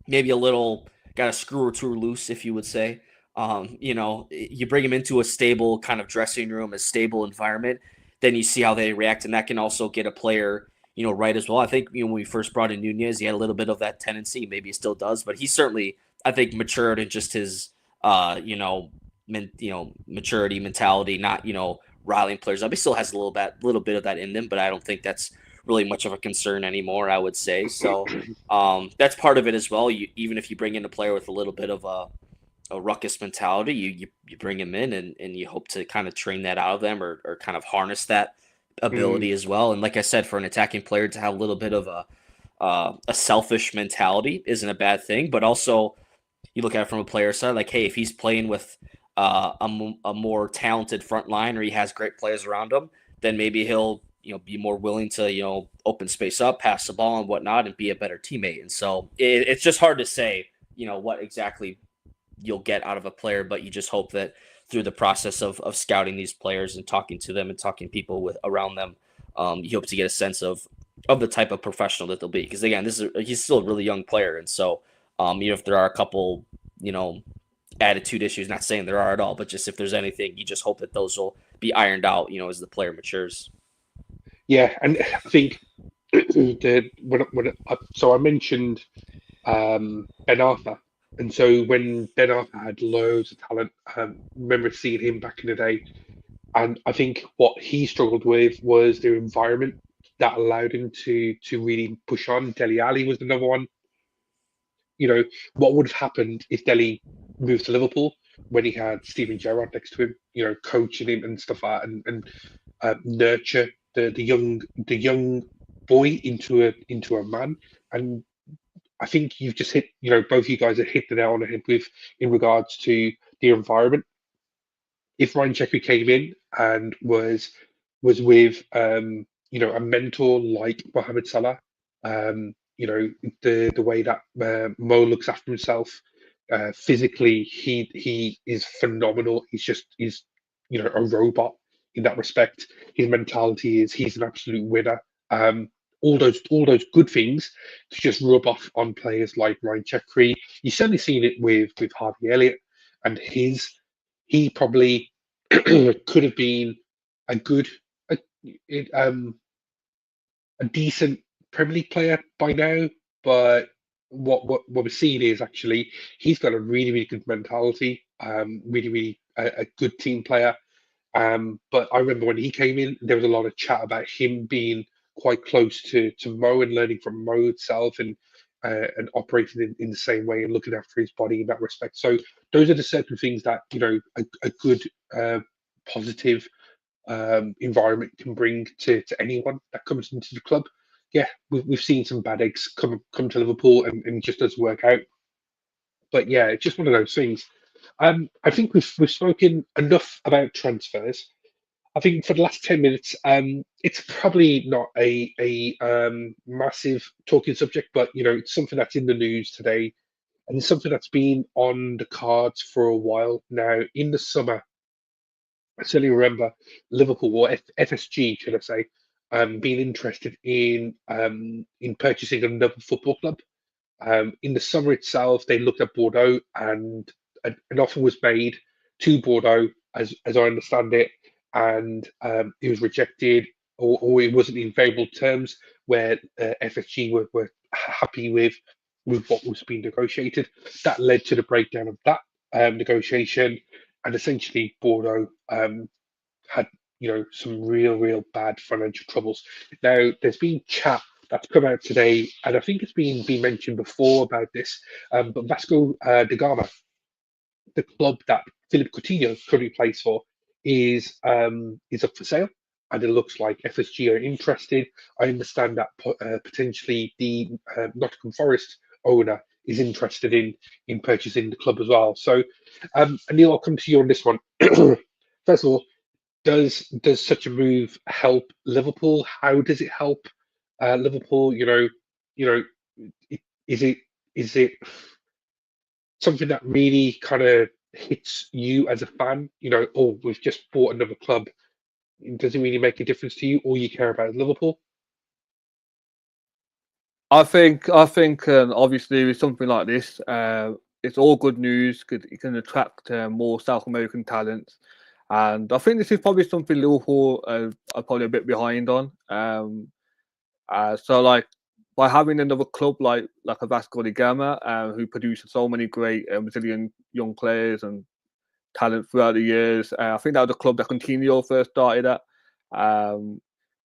[SPEAKER 3] maybe a little got a screw or two loose, if you would say, you bring him into a stable kind of dressing room, a stable environment, then you see how they react. And that can also get a player, right as well. I think, when we first brought in Nunez, he had a little bit of that tendency. Maybe he still does, but he certainly, I think, matured in just his, maturity mentality, not, riling players up. He still has a little bit of that in them, but I don't think that's really much of a concern anymore, I would say. So that's part of it as well. Even if you bring in a player with a little bit of a ruckus mentality, you bring him in and you hope to kind of train that out of them, or kind of harness that ability as well. And like I said, for an attacking player to have a little bit of a selfish mentality isn't a bad thing, but also you look at it from a player side, like, hey, if he's playing with a more talented front line, or he has great players around him, then maybe he'll be more willing to open space up, pass the ball and whatnot, and be a better teammate. And so it's just hard to say what exactly you'll get out of a player, but you just hope that through the process of scouting these players and talking to them and talking to people around them, you hope to get a sense of the type of professional that they'll be. Because again, he's still a really young player, and so if there are a couple attitude issues, not saying there are at all, but just if there's anything, you just hope that those will be ironed out as the player matures.
[SPEAKER 1] Yeah, and I think so I mentioned Ben Arthur. And so when Ben Arthur had loads of talent, remember seeing him back in the day. And I think what he struggled with was the environment that allowed him to really push on. Dele Alli was another one. What would have happened if Dele moved to Liverpool when he had Steven Gerrard next to him, coaching him and stuff like that, and nurture the young boy into a man. And I think you've just hit, both you guys have hit the nail on the head in regards to the environment. If Ryan Chekri came in and was with, a mentor like Mohamed Salah, the way that Mo looks after himself, physically, he is phenomenal. He's a robot in that respect. His mentality is he's an absolute winner. All those good things to just rub off on players like Ryan Chekri. You've certainly seen it with Harvey Elliott, and he probably could have been a good, a decent Premier League player by now, but what we're seeing is actually he's got a really good mentality, really a good team player. But I remember when he came in, there was a lot of chat about him being quite close to Mo and learning from Mo itself and operating in the same way and looking after his body in that respect. So those are the certain things that a good positive environment can bring to anyone that comes into the club. Yeah, we've seen some bad eggs come to Liverpool and it just doesn't work out. But yeah, it's just one of those things. I think we've spoken enough about transfers. I think for the last 10 minutes, it's probably not a massive talking subject, but it's something that's in the news today, and it's something that's been on the cards for a while now. In the summer, I certainly remember Liverpool or FSG, should I say, being interested in purchasing another football club. In the summer itself, they looked at Bordeaux, and an offer was made to Bordeaux, as I understand it, and it was rejected, or it wasn't in favourable terms, where FSG were happy with what was being negotiated. That led to the breakdown of that negotiation, and essentially Bordeaux had some real bad financial troubles. Now, there's been chat that's come out today, and I think it's been mentioned before about this. But Vasco da Gama, the club that Philip Coutinho currently plays for, is up for sale, and it looks like FSG are interested. I understand that potentially the Nottingham Forest owner is interested in purchasing the club as well. So, Anil, I'll come to you on this one. First of all, does such a move help Liverpool? How does it help Liverpool? Is it something that really kind of hits you as a fan? Oh, we've just bought another club. Does it really make a difference to you? All you care about is Liverpool?
[SPEAKER 2] I think obviously with something like this, it's all good news because it can attract more South American talents, and I think this is probably something Liverpool are probably a bit behind on. So like by having another club like a Vasco da Gama, who produces so many great Brazilian young players and talent throughout the years, I think that was the club that Coutinho first started at.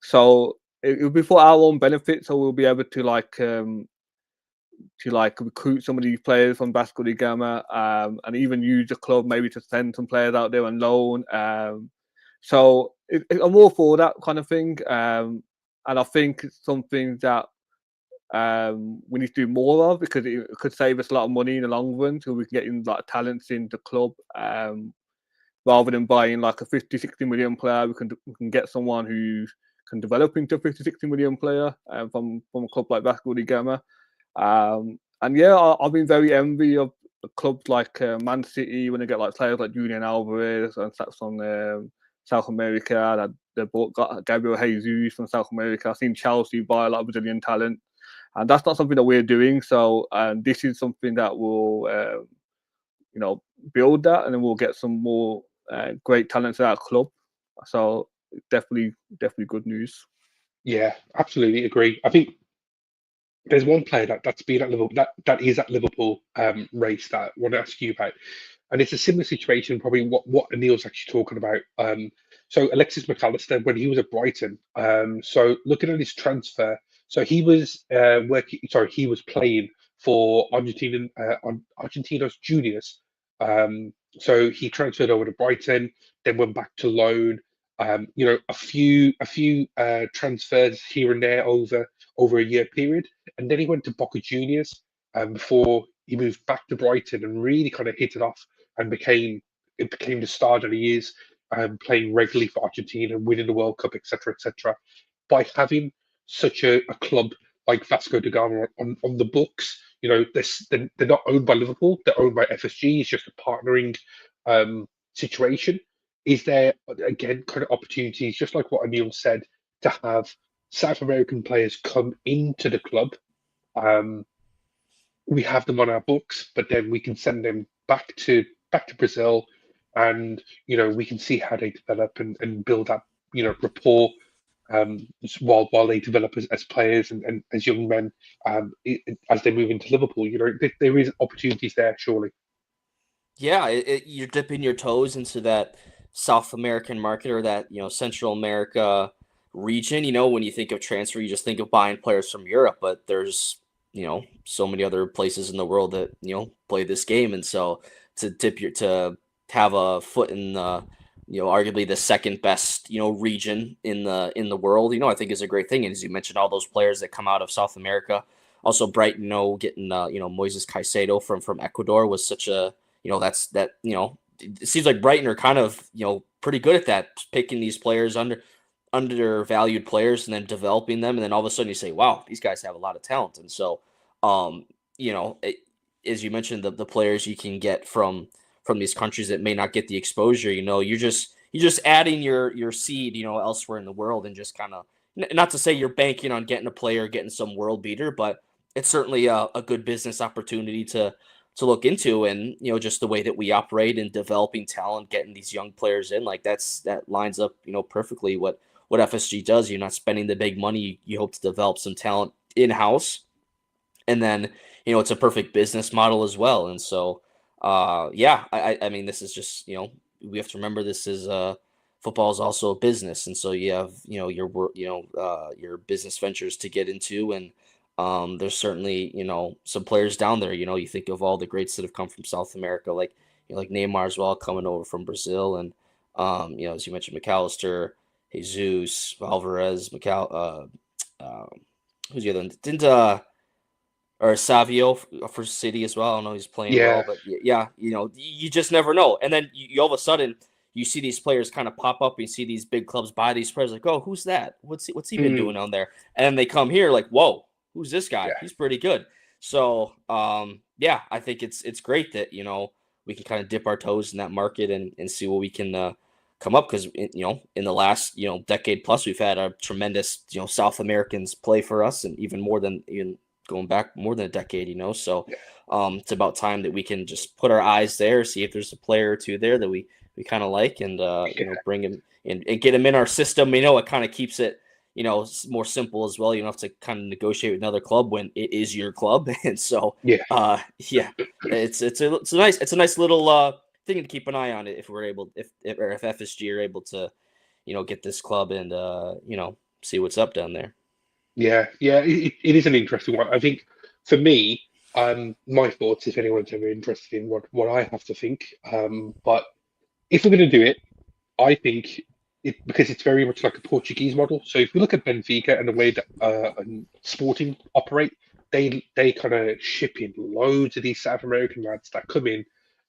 [SPEAKER 2] So it will be for our own benefit, so we'll be able to recruit some of these players from Vasco da Gama, and even use the club maybe to send some players out there on loan. So I'm all for that kind of thing, and I think it's something that we need to do more of because it could save us a lot of money in the long run, so we can get in like talents in the club. Rather than buying like a 50-60 million player, we can get someone who can develop into a 50-60 million player from a club like Vasco da Gama. And yeah, I've been very envy of clubs like Man City when they get like players like Julian Alvarez and that's on South America. That they got Gabriel Jesus from South America. I've seen Chelsea buy a lot of Brazilian talent, and that's not something that we're doing. So this is something that will build that, and then we'll get some more great talents at our club. So definitely good news.
[SPEAKER 1] Yeah, absolutely agree. I think there's one player that's been at Liverpool that is at Liverpool race that I want to ask you about, and it's a similar situation, probably what Anil's actually talking about. So Alexis McAllister when he was at Brighton. So looking at his transfer, so he was he was playing for Argentina's juniors. So he transferred over to Brighton, then went back to loan. A few transfers here and there over a year period, and then he went to Boca Juniors before he moved back to Brighton and really kind of hit it off and became the star that he is, playing regularly for Argentina, winning the World Cup, etc., etc. By having such a club like Vasco da Gama on the books, they're not owned by Liverpool; they're owned by FSG. It's just a partnering situation. Is there again kind of opportunities, just like what Anil said, to have South American players come into the club? We have them on our books, but then we can send them back to Brazil, and we can see how they develop and build up rapport while they develop as players and as young men, as they move into Liverpool. There is opportunities there, surely.
[SPEAKER 3] Yeah, you're dipping your toes into that South American market or that Central America region. When you think of transfer, you just think of buying players from Europe, but there's so many other places in the world that play this game, and so to have a foot in the arguably the second best region in the world, I think is a great thing. And as you mentioned, all those players that come out of South America, also Brighton, getting Moises Caicedo from Ecuador was such a it seems like Brighton are kind of pretty good at that, picking these players undervalued players and then developing them, and then all of a sudden you say, wow, these guys have a lot of talent. And so as you mentioned, the players you can get from these countries that may not get the exposure, you're just adding your seed elsewhere in the world, and just kind of, not to say you're banking on getting a player, getting some world beater, but it's certainly a good business opportunity to look into. And just the way that we operate in developing talent, getting these young players in, like that lines up perfectly what FSG does. You're not spending the big money, you hope to develop some talent in-house, and then it's a perfect business model as well. And so I mean, this is just we have to remember, this is football is also a business, and so you have your business ventures to get into. And there's certainly some players down there. You think of all the greats that have come from South America, like like Neymar as well, coming over from Brazil, and as you mentioned, McAllister, Jesus, Alvarez, who's the other one? Didn't or Savio for City as well. I don't know, he's playing well, but yeah, you just never know. And then you all of a sudden you see these players kind of pop up, and you see these big clubs buy these players, like, oh, who's that? What's he been doing on there? And then they come here like, whoa, who's this guy? He's pretty good. So I think it's great that we can kind of dip our toes in that market and see what we can come up, because in the last decade plus, we've had a tremendous South Americans play for us, and even more than going back more than a decade. So it's about time that we can just put our eyes there, see if there's a player or two there that we kind of like, and bring him and get him in our system. It kind of keeps it more simple as well. You don't have to kind of negotiate with another club when it is your club. And so it's a nice little thing to keep an eye on it, if we're able, if FSG are able to get this club and see what's up down there.
[SPEAKER 1] It is an interesting one. I think for me, my thoughts, if anyone's ever interested in what I have to think, but if we're going to do it, I think because it's very much like a Portuguese model. So if we look at Benfica and the way that Sporting operate, they kind of ship in loads of these South American lads that come in,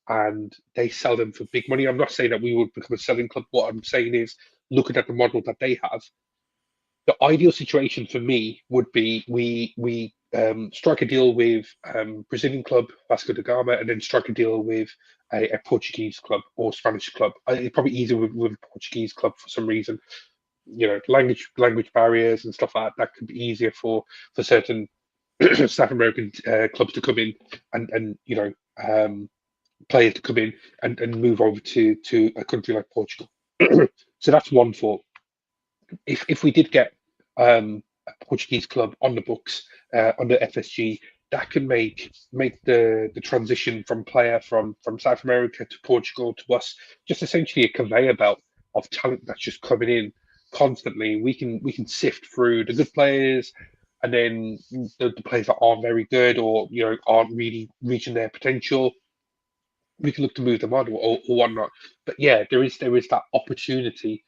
[SPEAKER 1] and they sell them for big money. I'm not saying that we would become a selling club. What I'm saying is, looking at the model that they have, the ideal situation for me would be we strike a deal with Brazilian club Vasco da Gama, and then strike a deal with a Portuguese club or Spanish club. It's probably easier with a Portuguese club for some reason. Language barriers and stuff like that. That could be easier for certain South American clubs to come in, and players to come in and move over to a country like Portugal. So that's one thought. If we did get a Portuguese club on the books under FSG, that can make the transition from player from South America to Portugal to us just essentially a conveyor belt of talent that's just coming in constantly. We can sift through the good players, and then the players that aren't very good or aren't really reaching their potential, we can look to move them on or whatnot. But yeah, there is that opportunity.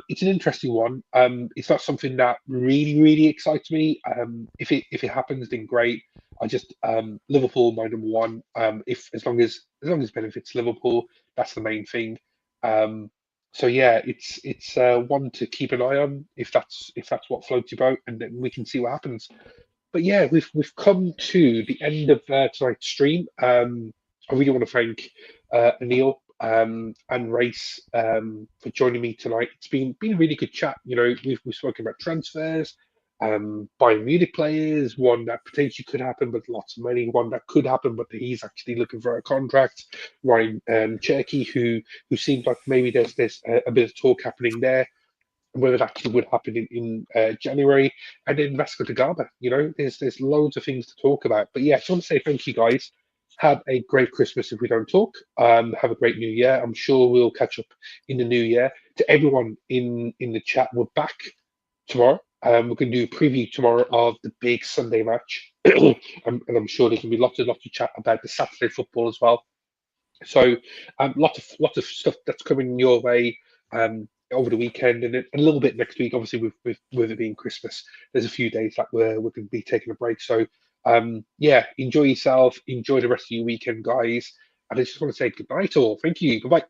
[SPEAKER 1] It's an interesting one. It's not something that really excites me. If it happens, then great. I just Liverpool, my number one. If as long as it benefits Liverpool, that's the main thing. So yeah, it's one to keep an eye on if that's what floats your boat, and then we can see what happens. But yeah, we've come to the end of tonight's stream. I really want to thank Anil and Race for joining me tonight. It's been a really good chat. We've spoken about transfers, Bayern Munich players, one that potentially could happen but lots of money, one that could happen but he's actually looking for a contract. Rayan Cherki, who seems like maybe there's a bit of talk happening there. whether that actually would happen in January, and then Vasco da Gama. There's loads of things to talk about. But yeah, I just want to say thank you guys. Have a great Christmas if we don't talk. Have a great New Year. I'm sure we'll catch up in the new year. To everyone in the chat, we're back tomorrow. We're going to do a preview tomorrow of the big Sunday match, and I'm sure there can be lots of chat about the Saturday football as well. So, lots of stuff that's coming your way over the weekend, and a little bit next week. Obviously, with it being Christmas, there's a few days that we're going to be taking a break. So, yeah, enjoy yourself, enjoy the rest of your weekend, guys. And I just want to say good night all. Thank you. Goodbye.